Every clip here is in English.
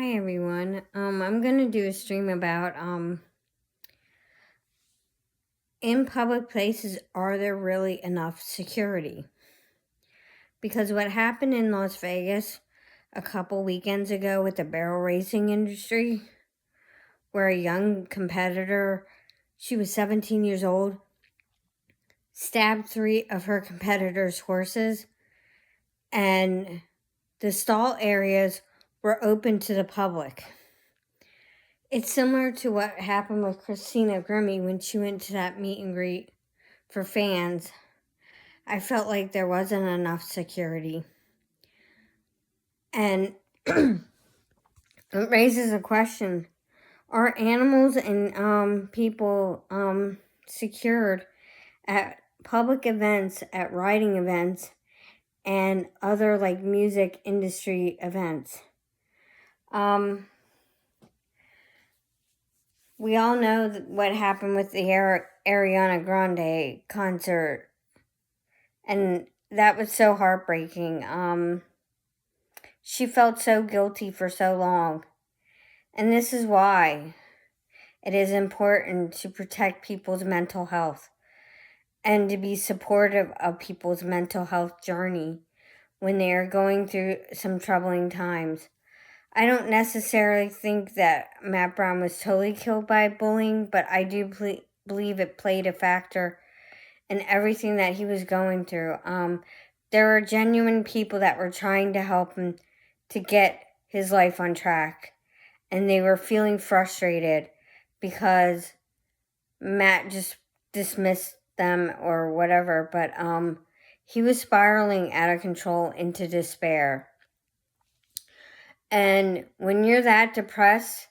Hi everyone. I'm gonna do a stream about in public places, are there really enough security? Because what happened in Las Vegas a couple weekends ago with the barrel racing industry, where a young competitor, she was 17 years old, stabbed 3 of her competitors' horses, and the stall areas were open to the public. It's similar to what happened with Christina Grimmie when she went to that meet and greet for fans. I felt like there wasn't enough security. And it raises a question. Are animals and people secured at public events, at riding events, and other like music industry events? We all know what happened with the Ariana Grande concert, and that was so heartbreaking. She felt so guilty for so long, and this is why it is important to protect people's mental health and to be supportive of people's mental health journey when they are going through some troubling times. I don't necessarily think that Matt Brown was totally killed by bullying, but I do believe it played a factor in everything that he was going through. There were genuine people that were trying to help him to get his life on track, and they were feeling frustrated because Matt just dismissed them or whatever, but he was spiraling out of control into despair. And when you're that depressed,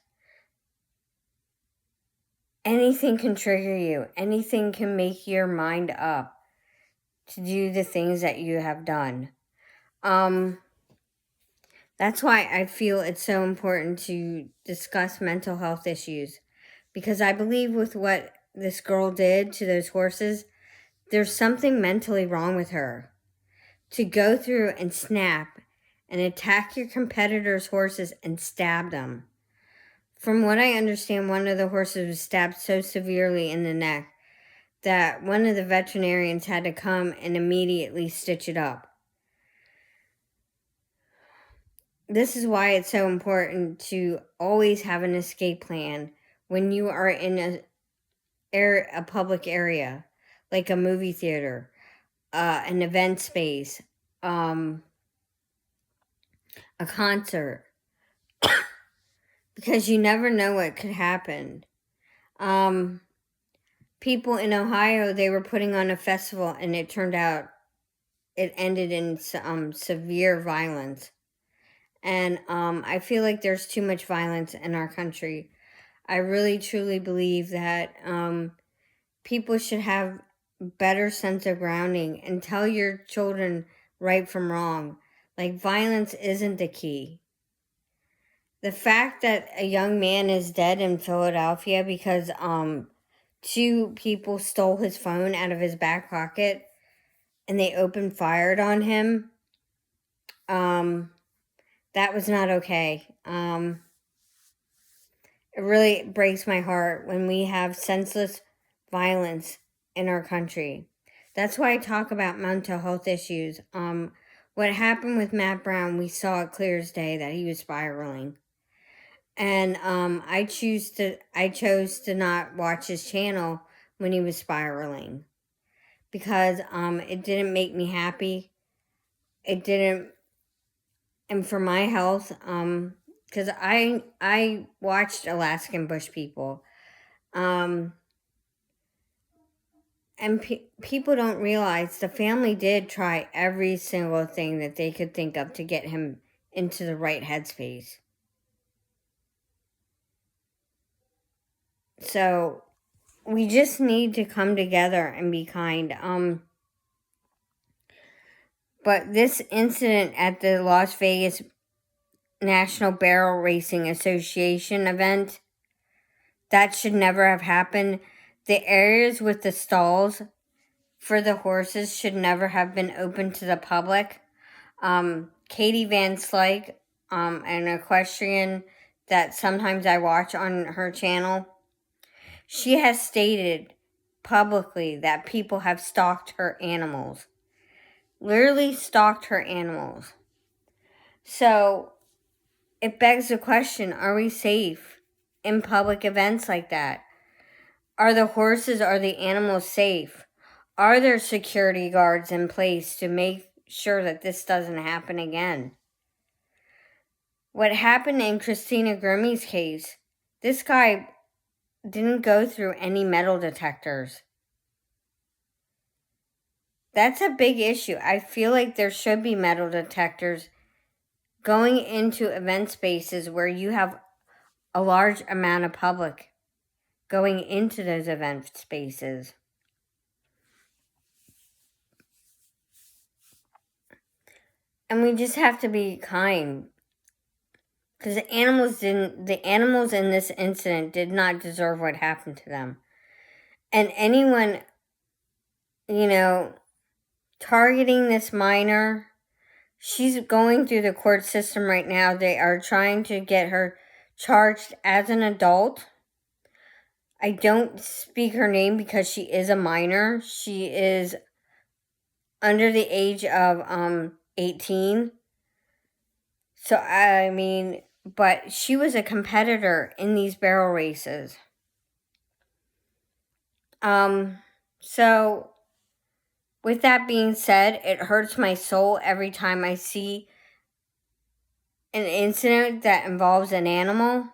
anything can trigger you. Anything can make your mind up to do the things that you have done. That's why I feel it's so important to discuss mental health issues. Because I believe with what this girl did to those horses, there's something mentally wrong with her. To go through and snap and attack your competitor's horses and stab them. From what I understand, one of the horses was stabbed so severely in the neck that one of the veterinarians had to come and immediately stitch it up. This is why it's so important to always have an escape plan when you are in a public area, like a movie theater, an event space, a concert, because you never know what could happen. People in Ohio, they were putting on a festival, and it turned out it ended in severe violence. And I feel like there's too much violence in our country. I really, truly believe that people should have better sense of grounding and tell your children right from wrong. Like, violence isn't the key. The fact that a young man is dead in Philadelphia because 2 people stole his phone out of his back pocket and they opened fire on him, that was not okay. It really breaks my heart when we have senseless violence in our country. That's why I talk about mental health issues. What happened with Matt Brown, we saw it clear as day that he was spiraling. And I chose to not watch his channel when he was spiraling because it didn't make me happy. It didn't, and for my health, because I watched Alaskan Bush People, and people don't realize the family did try every single thing that they could think of to get him into the right headspace. So we just need to come together and be kind. But this incident at the Las Vegas National Barrel Racing Association event, that should never have happened. The areas with the stalls for the horses should never have been open to the public. Katie Van Slyke, an equestrian, that sometimes I watch on her channel, she has stated publicly that people have stalked her animals. Literally stalked her animals. So it begs the question, are we safe in public events like that? Are the horses, are the animals safe? Are there security guards in place to make sure that this doesn't happen again? What happened in Christina Grimmie's case, this guy didn't go through any metal detectors. That's a big issue. I feel like there should be metal detectors going into event spaces where you have a large amount of public going into those event spaces. And we just have to be kind. Because the animals in this incident did not deserve what happened to them. And anyone, targeting this minor, she's going through the court system right now. They are trying to get her charged as an adult. I don't speak her name because she is a minor. She is under the age of 18. So, but she was a competitor in these barrel races. So with that being said, it hurts my soul every time I see an incident that involves an animal.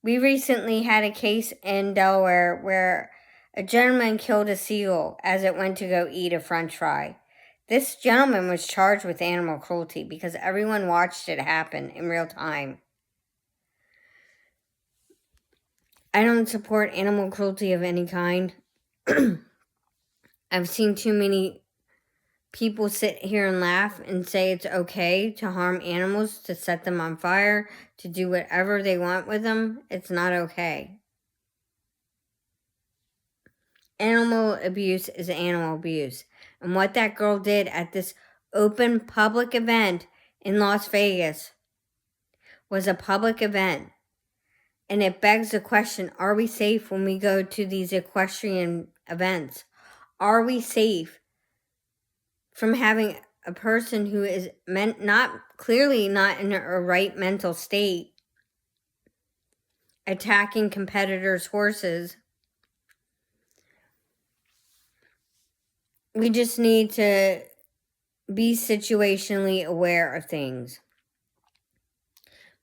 We recently had a case in Delaware where a gentleman killed a seagull as it went to go eat a French fry. This gentleman was charged with animal cruelty because everyone watched it happen in real time. I don't support animal cruelty of any kind. I've seen too many people sit here and laugh and say it's okay to harm animals, to set them on fire, to do whatever they want with them. It's not okay. Animal abuse is animal abuse. And what that girl did at this open public event in Las Vegas was a public event. And it begs the question, are we safe when we go to these equestrian events? Are we safe from having a person who is clearly not in a right mental state attacking competitors' horses? We just need to be situationally aware of things.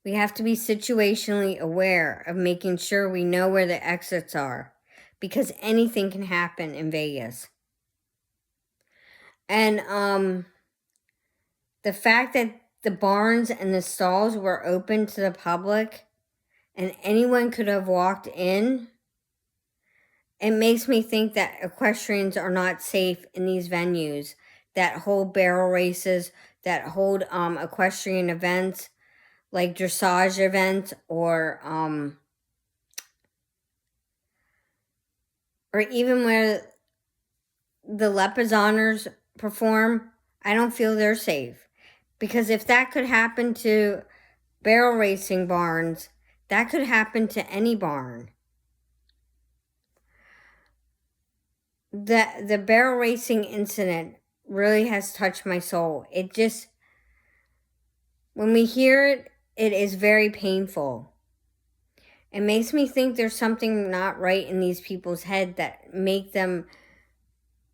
We have to be situationally aware of making sure we know where the exits are, because anything can happen in Vegas. And the fact that the barns and the stalls were open to the public and anyone could have walked in, it makes me think that equestrians are not safe in these venues that hold barrel races, that hold equestrian events like dressage events or even where the Lepizawners perform. I don't feel they're safe, because if that could happen to barrel racing barns, that could happen to any barn. The barrel racing incident really has touched my soul. It just, when we hear it, it is very painful. It makes me think there's something not right in these people's head that make them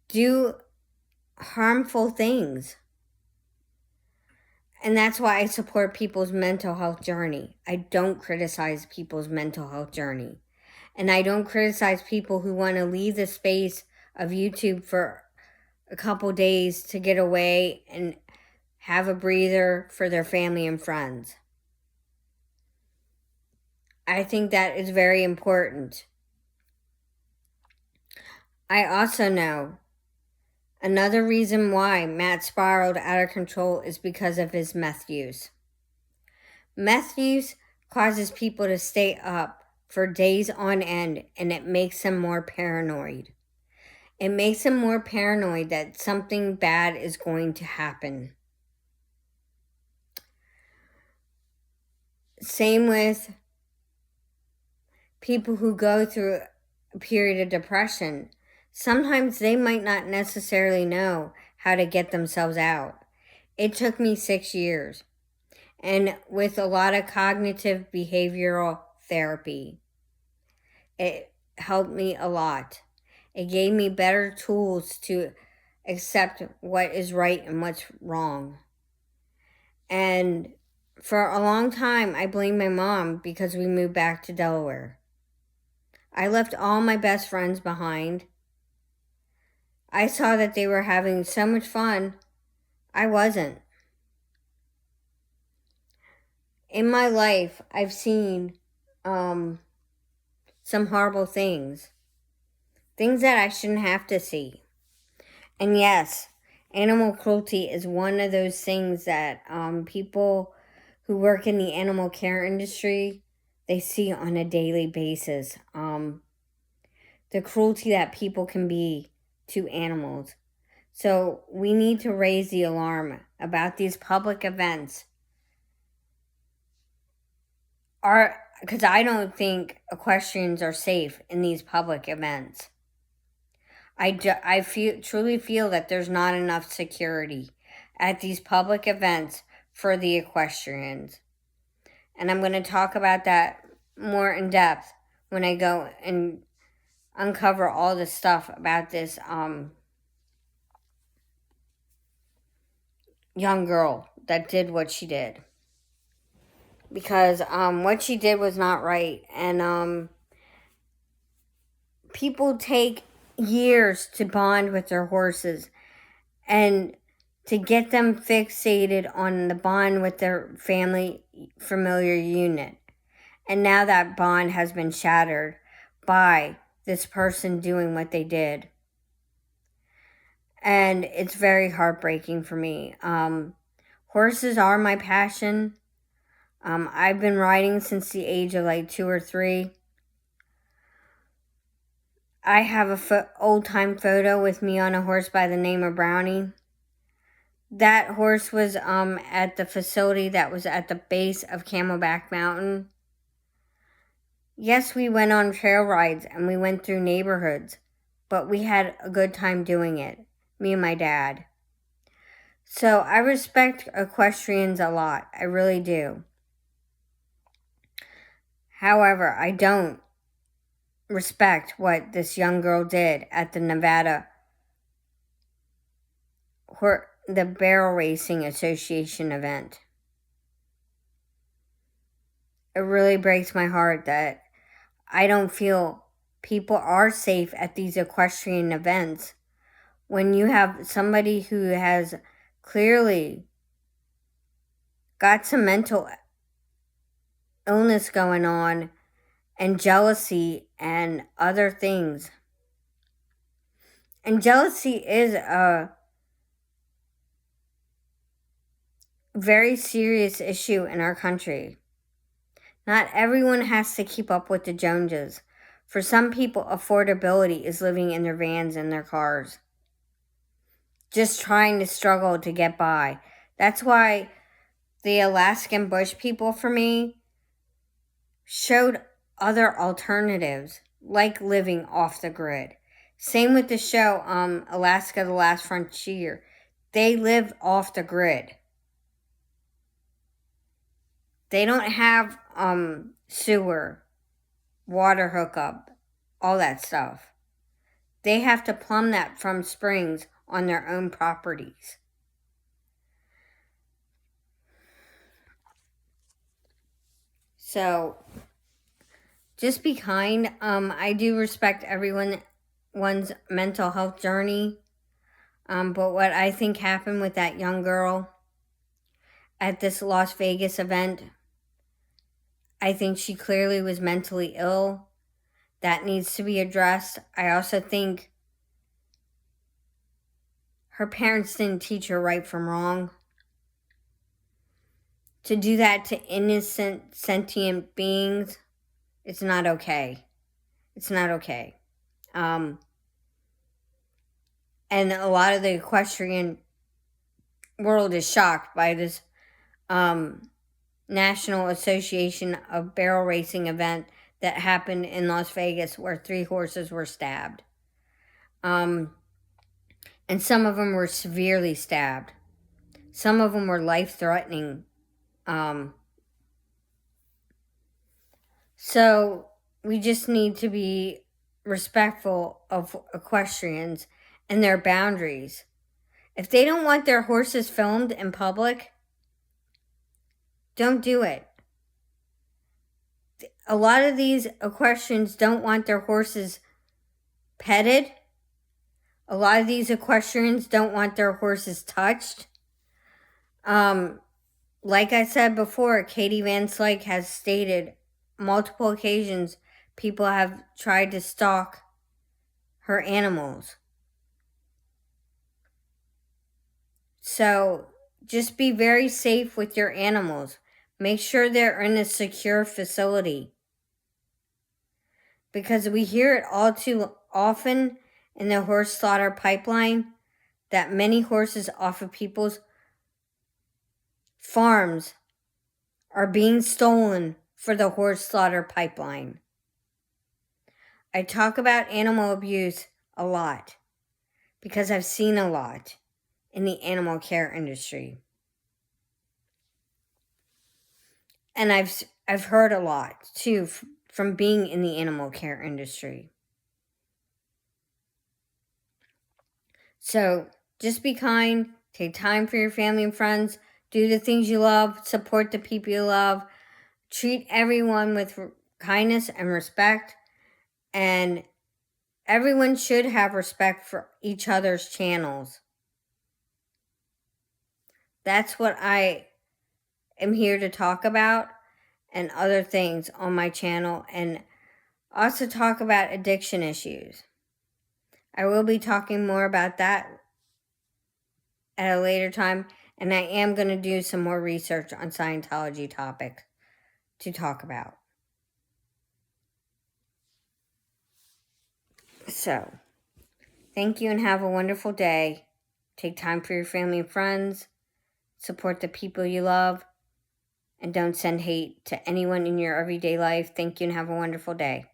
do harmful things. And that's why I support people's mental health journey. I don't criticize people's mental health journey. And I don't criticize people who want to leave the space of YouTube for a couple days to get away and have a breather for their family and friends. I think that is very important. I also know another reason why Matt spiraled out of control is because of his meth use. Meth use causes people to stay up for days on end, and it makes them more paranoid. It makes them more paranoid that something bad is going to happen. Same with people who go through a period of depression. Sometimes they might not necessarily know how to get themselves out. It took me 6 years, and with a lot of cognitive behavioral therapy, it helped me a lot. It gave me better tools to accept what is right and what's wrong. And for a long time, I blamed my mom because we moved back to Delaware. I left all my best friends behind. I saw that they were having so much fun. I wasn't. In my life, I've seen some horrible things. Things that I shouldn't have to see. And yes, animal cruelty is one of those things that people who work in the animal care industry, they see on a daily basis. The cruelty that people can be to animals. So we need to raise the alarm about these public events. Because I don't think equestrians are safe in these public events. I truly feel that there's not enough security at these public events for the equestrians. And I'm going to talk about that more in depth when I go and uncover all the stuff about this young girl that did what she did. Because what she did was not right. And people take years to bond with their horses and to get them fixated on the bond with their family familiar unit. And now that bond has been shattered by this person doing what they did. And it's very heartbreaking for me. Horses are my passion. I've been riding since the age of like 2 or 3. I have a old-time photo with me on a horse by the name of Brownie. That horse was at the facility that was at the base of Camelback Mountain. Yes, we went on trail rides and we went through neighborhoods, but we had a good time doing it, me and my dad. So I respect equestrians a lot, I really do. However, I don't respect what this young girl did at the Nevada the Barrel Racing Association event. It really breaks my heart that I don't feel people are safe at these equestrian events when you have somebody who has clearly got some mental illness going on and jealousy and other things. And jealousy is a very serious issue in our country. Not everyone has to keep up with the Joneses. For some people, affordability is living in their vans and their cars. Just trying to struggle to get by. That's why the Alaskan bush people, for me, showed other alternatives, like living off the grid. Same with the show, Alaska, the Last Frontier. They live off the grid. They don't have sewer, water hookup, all that stuff. They have to plumb that from springs on their own properties. So, just be kind. I do respect everyone's mental health journey. But what I think happened with that young girl at this Las Vegas event, I think she clearly was mentally ill. That needs to be addressed. I also think her parents didn't teach her right from wrong. To do that to innocent, sentient beings, it's not okay. It's not okay. And a lot of the equestrian world is shocked by this National Association of Barrel Racing event that happened in Las Vegas where 3 horses were stabbed. And some of them were severely stabbed. Some of them were life-threatening. So we just need to be respectful of equestrians and their boundaries. If they don't want their horses filmed in public, don't do it. A lot of these equestrians don't want their horses petted. A lot of these equestrians don't want their horses touched. Like I said before, Katie Van Slyke has stated multiple occasions people have tried to stalk her animals. So just be very safe with your animals. Make sure they're in a secure facility. Because we hear it all too often in the horse slaughter pipeline that many horses off of people's farms are being stolen for the horse slaughter pipeline. I talk about animal abuse a lot because I've seen a lot in the animal care industry. And I've heard a lot too from being in the animal care industry. So just be kind, take time for your family and friends, do the things you love, support the people you love, treat everyone with kindness and respect, and everyone should have respect for each other's channels. That's what I am here to talk about, and other things on my channel, and also talk about addiction issues. I will be talking more about that at a later time, and I am going to do some more research on Scientology topics to talk about. So, thank you and have a wonderful day. Take time for your family and friends. Support the people you love. And don't send hate to anyone in your everyday life. Thank you and have a wonderful day.